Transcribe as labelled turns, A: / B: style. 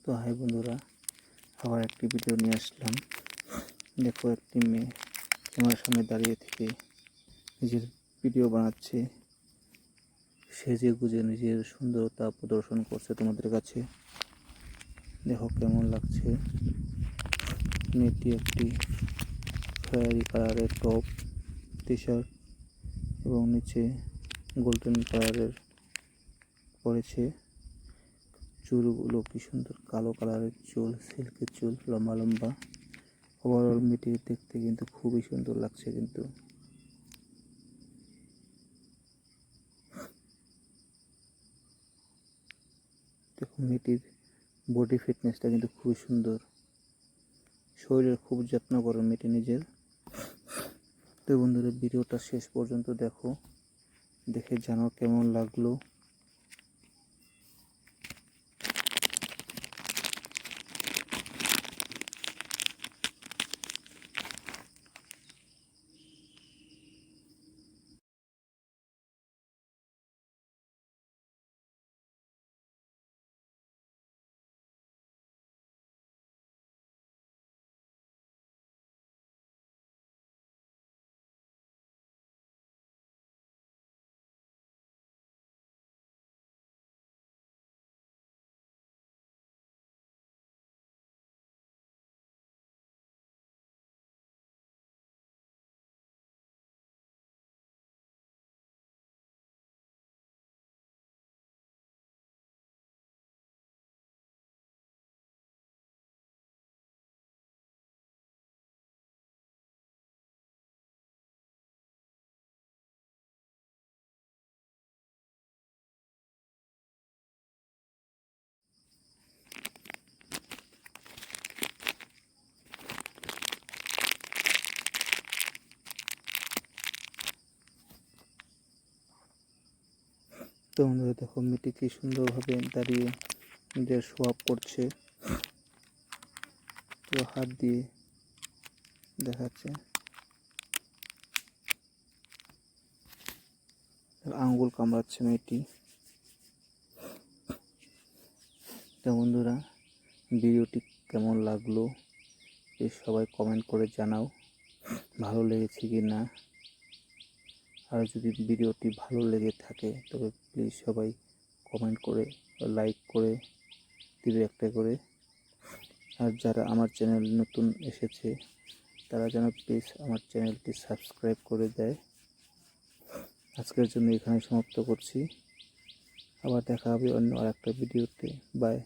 A: তো হাই বন্ধুরা, আবার একটি ভিডিও নিয়ে আসলাম। দেখো, একটি মেয়ে ক্যামেরার সামনে দাঁড়িয়ে থেকে নিজের ভিডিও বানাচ্ছে, সেজে গুজে নিজের সুন্দরতা প্রদর্শন করছে তোমাদের কাছে। দেখো কেমন লাগছে। মেয়েটি একটি খয়েরি কালারের টপ, টি শার্ট এবং নিচে গোল্ডেন কালারের পরেছে। চুলগুলো কি সুন্দর কালো কালারের চুল, সিল্কের চুল, লম্বা লম্বা। ওভারঅল মেয়েটিকে দেখতে কিন্তু খুবই সুন্দর লাগছে। কিন্তু দেখো, মেয়েটির বডি ফিটনেসটা কিন্তু খুবই সুন্দর, শরীরের খুব যত্ন করে মেয়েটি নিজের। তো বন্ধুরা, ভিডিওটা শেষ পর্যন্ত দেখো, দেখে জানো কেমন লাগলো। তো বন্ধুরা দেখো, মেয়েটি কি সুন্দরভাবে দাঁড়িয়ে নিজের শো আপ করছে। তো হাত দিয়ে দেখাচ্ছে, আঙ্গুল কামড়াচ্ছে মেয়েটি। তো বন্ধুরা, ভিডিওটি কেমন লাগলো সবাই কমেন্ট করে জানাও, ভালো লেগেছে কি না। আর যদি ভিডিওটি ভালো লেগে থাকে তবে প্লিজ সবাই কমেন্ট করে লাইক করে দিবে একটা করে। আর যারা আমার চ্যানেল নতুন এসেছে তারা যেন প্লিজ আমার চ্যানেলটি সাবস্ক্রাইব করে দেয়। আজকের জন্য এখানে সমাপ্ত করছি। আবার দেখা হবে অন্য আরেকটা ভিডিওতে। বাই।